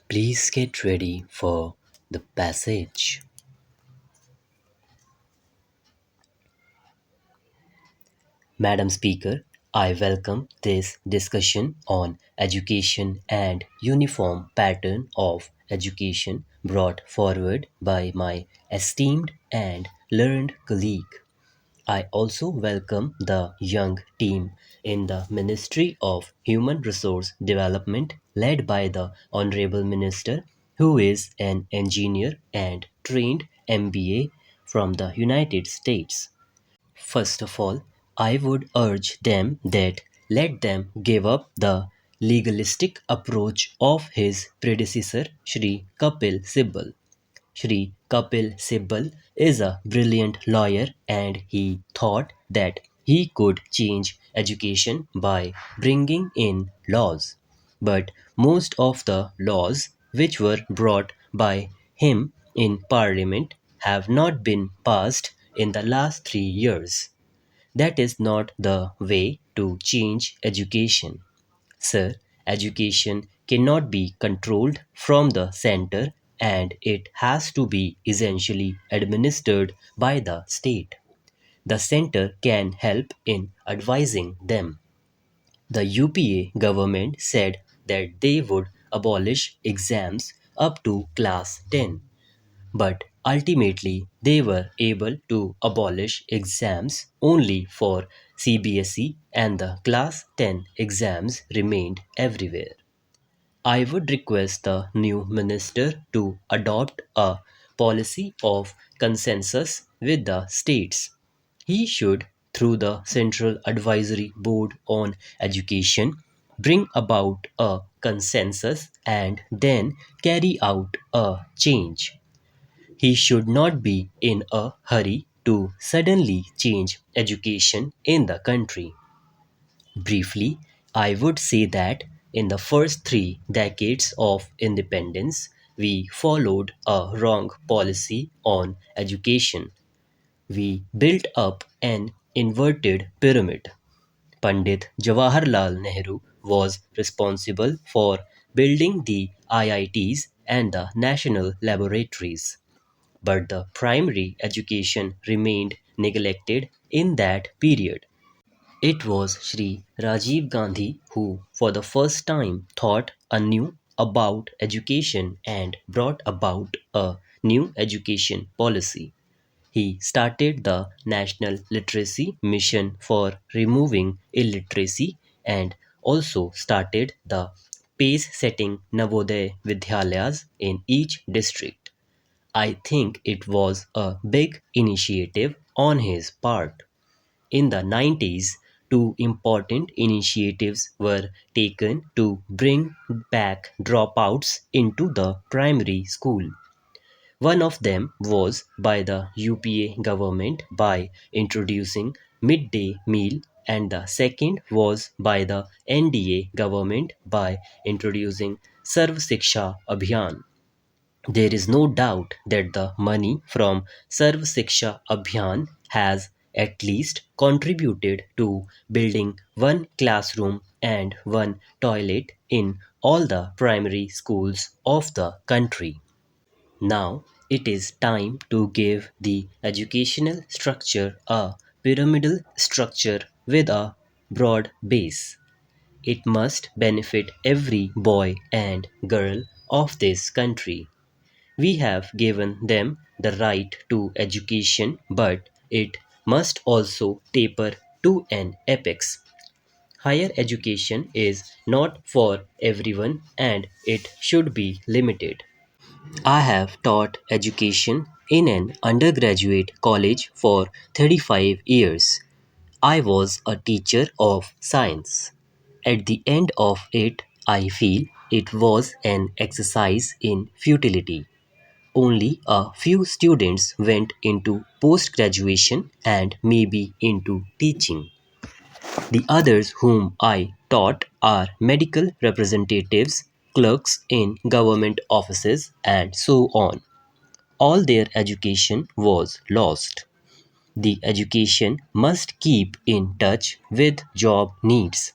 Please get ready for the passage. Madam Speaker, I welcome this discussion on education and uniform pattern of education brought forward by my esteemed and learned colleague. I also welcome the young team in the Ministry of Human Resource Development led by the Honorable Minister, who is an engineer and trained MBA from the United States. First of all, I would urge them that let them give up the legalistic approach of his predecessor, Shri Kapil Sibal. Shri Kapil Sibal is a brilliant lawyer and he thought that he could change education by bringing in laws. But most of the laws which were brought by him in Parliament have not been passed in the last 3 years. That is not the way to change education. Sir, education cannot be controlled from the center and it has to be essentially administered by the state. The center can help in advising them. The UPA government said that they would abolish exams up to class 10, but ultimately they were able to abolish exams only for CBSE and the class 10 exams remained everywhere. I would request the new minister to adopt a policy of consensus with the states. He should, through the Central Advisory Board on Education, bring about a consensus and then carry out a change. He should not be in a hurry to suddenly change education in the country. Briefly, I would say that in the first 3 decades of independence, we followed a wrong policy on education. We built up an inverted pyramid. Pandit Jawaharlal Nehru was responsible for building the IITs and the national laboratories. But the primary education remained neglected in that period. It was Sri Rajiv Gandhi who, for the first time, thought anew about education and brought about a new education policy. He started the National Literacy Mission for removing illiteracy and also started the pace setting Navodaya Vidyalayas in each district. I think it was a big initiative on his part. In the 90s, two important initiatives were taken to bring back dropouts into the primary school. One of them was by the UPA government by introducing midday meal and the second was by the NDA government by introducing Sarv Siksha Abhiyan. There is no doubt that the money from Sarv Siksha Abhiyan has at least contributed to building one classroom and one toilet in all the primary schools of the country. Now it is time to give the educational structure a pyramidal structure with a broad base. It must benefit every boy and girl of this country. We have given them the right to education, but it must also taper to an apex. Higher education is not for everyone and it should be limited. I have taught education in an undergraduate college for 35 years. I was a teacher of science. At the end of it, I feel it was an exercise in futility. Only a few students went into post graduation and maybe into teaching. The others whom I taught are medical representatives, clerks in government offices, and so on. All their education was lost. The education must keep in touch with job needs.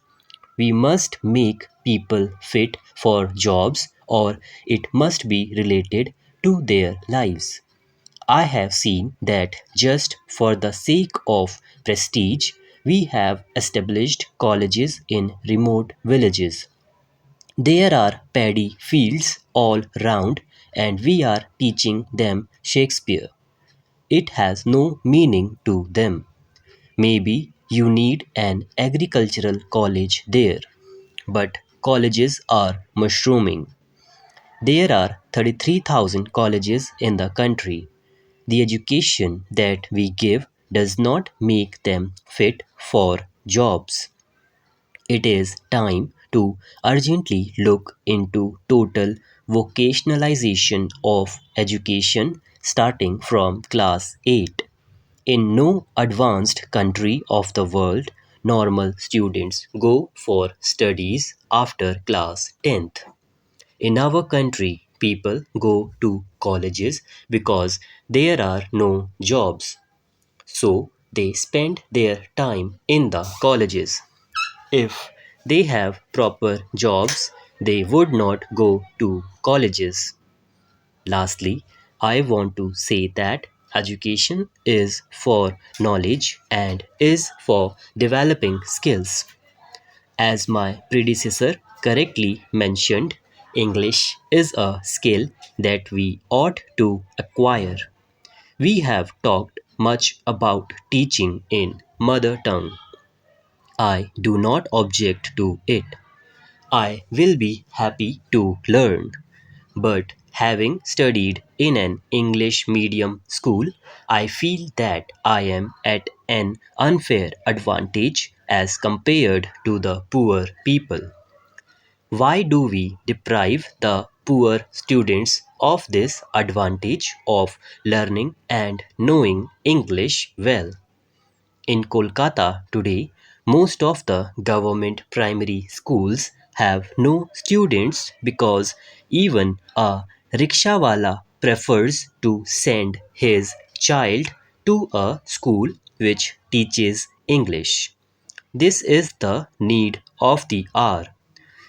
We must make people fit for jobs or it must be related to their lives. I have seen that just for the sake of prestige, we have established colleges in remote villages. There are paddy fields all round, and we are teaching them Shakespeare. It has no meaning to them. Maybe you need an agricultural college there, but colleges are mushrooming. There are 33,000 colleges in the country. The education that we give does not make them fit for jobs. It is time to urgently look into total vocationalization of education starting from class 8. In no advanced country of the world, normal students go for studies after class 10th. In our country, people go to colleges because there are no jobs. So they spend their time in the colleges. If they have proper jobs, they would not go to colleges. Lastly, I want to say that education is for knowledge and is for developing skills. As my predecessor correctly mentioned, English is a skill that we ought to acquire. We have talked much about teaching in mother tongue. I do not object to it. I will be happy to learn. But having studied in an English medium school, I feel that I am at an unfair advantage as compared to the poor people. Why do we deprive the poor students of this advantage of learning and knowing English well? In Kolkata today, most of the government primary schools have no students because even a rickshawala prefers to send his child to a school which teaches English. This is the need of the hour.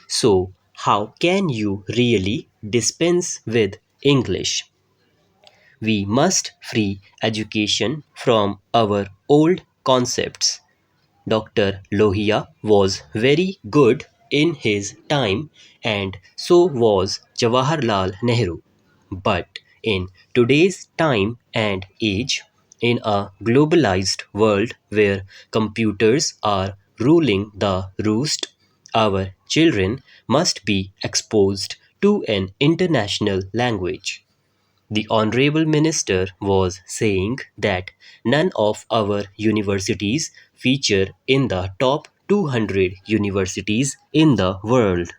So, how can you really dispense with English? We must free education from our old concepts. Dr. Lohia was very good in his time, and so was Jawaharlal Nehru. But in today's time and age, in a globalized world where computers are ruling the roost, our children must be exposed to an international language. The Honorable Minister was saying that none of our universities feature in the top 200 universities in the world.